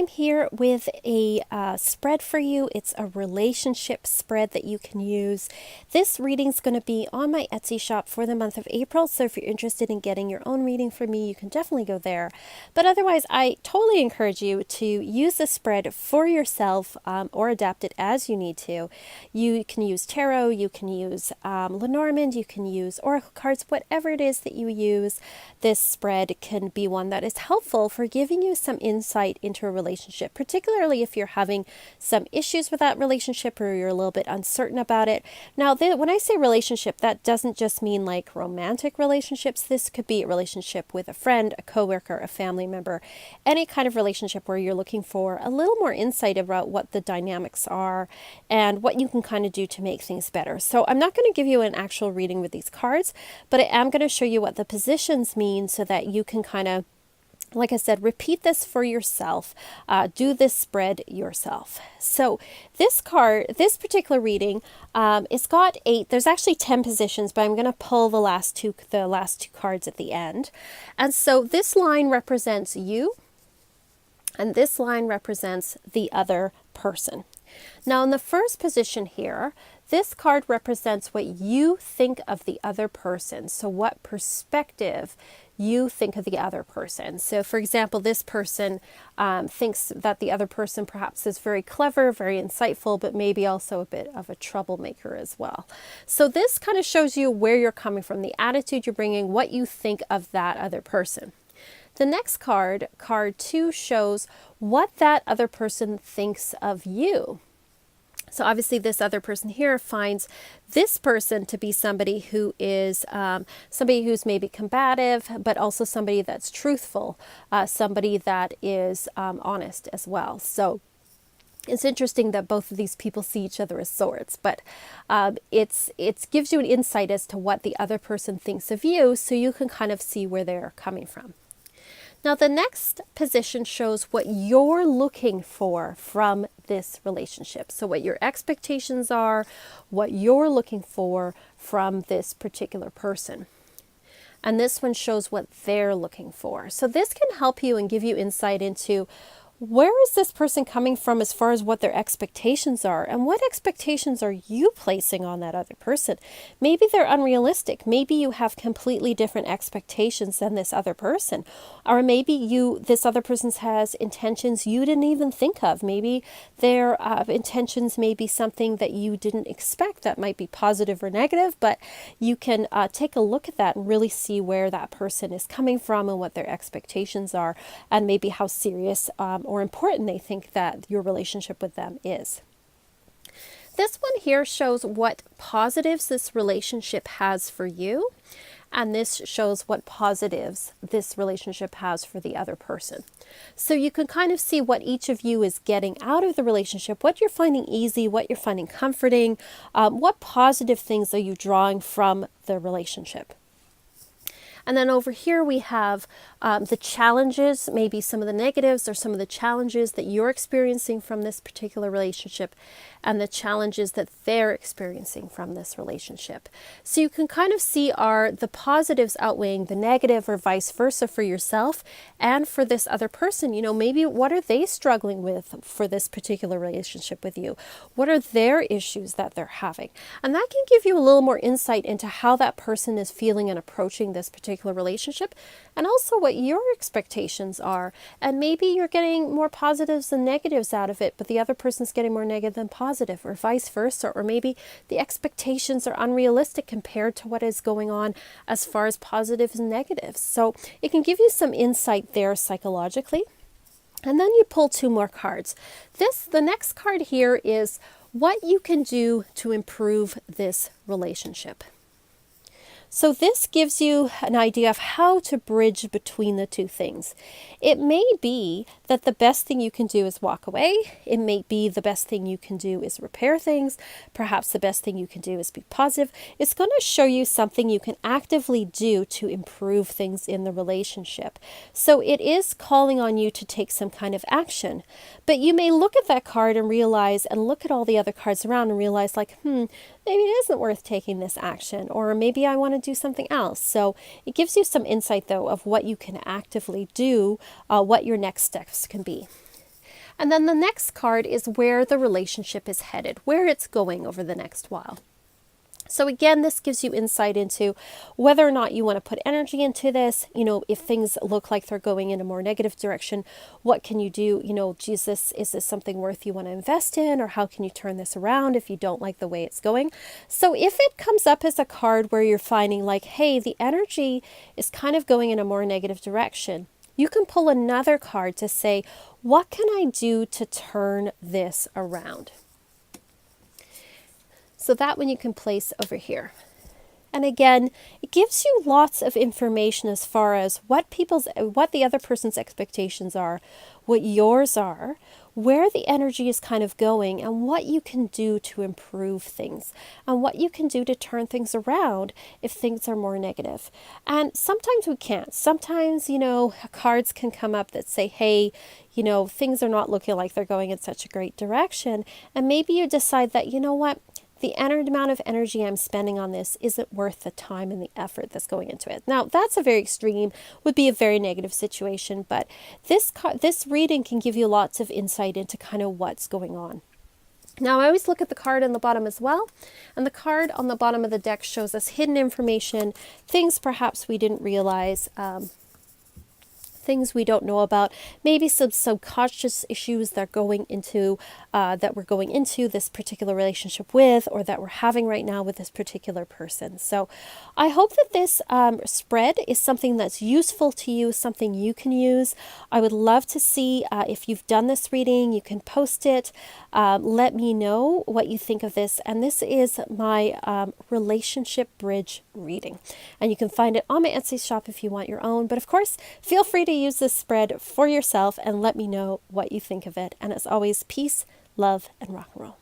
I'm here with a spread for you. It's a relationship spread that you can use. This reading's going to be on my Etsy shop for the month of April, so if you're interested in getting your own reading from me, you can definitely go there. But otherwise, I totally encourage you to use the spread for yourself or adapt it as you need to. You can use tarot, you can use Lenormand, you can use oracle cards, whatever it is that you use. This spread can be one that is helpful for giving you some insight into a relationship, particularly if you're having some issues with that relationship or you're a little bit uncertain about it. Now, when I say relationship, that doesn't just mean like romantic relationships. This could be a relationship with a friend, a coworker, a family member, any kind of relationship where you're looking for a little more insight about what the dynamics are and what you can kind of do to make things better. So I'm not going to give you an actual reading with these cards, but I am going to show you what the positions mean so that you can kind of, like I said, repeat this for yourself. Do this spread yourself. So this particular reading, it's got 8. There's actually 10 positions, but I'm going to pull the last two cards at the end. And so this line represents you, and this line represents the other person. Now, in the first position here, this card represents what you think of the other person. So what perspective you think of the other person. So for example, this person thinks that the other person perhaps is very clever, very insightful, but maybe also a bit of a troublemaker as well. So this kind of shows you where you're coming from, the attitude you're bringing, what you think of that other person. The next card, card 2, shows what that other person thinks of you. So obviously this other person here finds this person to be somebody who is somebody who's maybe combative, but also somebody that's truthful, somebody that is honest as well. So it's interesting that both of these people see each other as swords, but it gives you an insight as to what the other person thinks of you, so you can kind of see where they're coming from. Now, the next position shows what you're looking for from this relationship. So what your expectations are, what you're looking for from this particular person. And this one shows what they're looking for. So this can help you and give you insight into where is this person coming from as far as what their expectations are, and what expectations are you placing on that other person? Maybe they're unrealistic. Maybe you have completely different expectations than this other person, or maybe this other person has intentions you didn't even think of. Maybe their intentions may be something that you didn't expect, that might be positive or negative, but you can take a look at that and really see where that person is coming from and what their expectations are, and maybe how serious or important they think that your relationship with them is. This one here shows what positives this relationship has for you, and this shows what positives this relationship has for the other person. So you can kind of see what each of you is getting out of the relationship, what you're finding easy, what you're finding comforting, what positive things are you drawing from the relationship. And then over here we have the challenges, maybe some of the negatives or some of the challenges that you're experiencing from this particular relationship, and the challenges that they're experiencing from this relationship. So you can kind of see, are the positives outweighing the negative, or vice versa for yourself and for this other person? You know, maybe what are they struggling with for this particular relationship with you? What are their issues that they're having? And that can give you a little more insight into how that person is feeling and approaching this particular relationship, and also what your expectations are. And maybe you're getting more positives than negatives out of it, but the other person's getting more negative than positive, or vice versa. Or maybe the expectations are unrealistic compared to what is going on as far as positives and negatives. So it can give you some insight there psychologically. And then you pull 2 more cards. The next card here is what you can do to improve this relationship. So this gives you an idea of how to bridge between the two things. It may be that the best thing you can do is walk away. It may be the best thing you can do is repair things. Perhaps the best thing you can do is be positive. It's going to show you something you can actively do to improve things in the relationship. So it is calling on you to take some kind of action. But you may look at that card and realize, and look at all the other cards around and realize like, maybe it isn't worth taking this action, or maybe I want to do something else. So it gives you some insight though of what you can actively do, what your next steps can be. And then the next card is where the relationship is headed, where it's going over the next while. So again, this gives you insight into whether or not you want to put energy into this. If things look like they're going in a more negative direction, what can you do? Jesus, is this something worth you want to invest in? Or how can you turn this around if you don't like the way it's going? So if it comes up as a card where you're finding like, hey, the energy is kind of going in a more negative direction, you can pull another card to say, what can I do to turn this around? So that one you can place over here. And again, it gives you lots of information as far as what the other person's expectations are, what yours are, where the energy is kind of going, and what you can do to improve things, and what you can do to turn things around if things are more negative. And sometimes we can't. Sometimes, cards can come up that say, hey, things are not looking like they're going in such a great direction. And maybe you decide that, what? The amount of energy I'm spending on this isn't worth the time and the effort that's going into it. Now, that's a very extreme, would be a very negative situation, but this reading can give you lots of insight into kind of what's going on. Now, I always look at the card on the bottom as well, and the card on the bottom of the deck shows us hidden information, things perhaps we didn't realize, things we don't know about, maybe some subconscious issues that we're going into this particular relationship with, or that we're having right now with this particular person. So I hope that this spread is something that's useful to you, something you can use. I would love to see if you've done this reading. You can post it. Let me know what you think of this. And this is my relationship bridge reading. And you can find it on my Etsy shop if you want your own. But of course, feel free to use this spread for yourself and let me know what you think of it. And as always, peace, love, and rock and roll.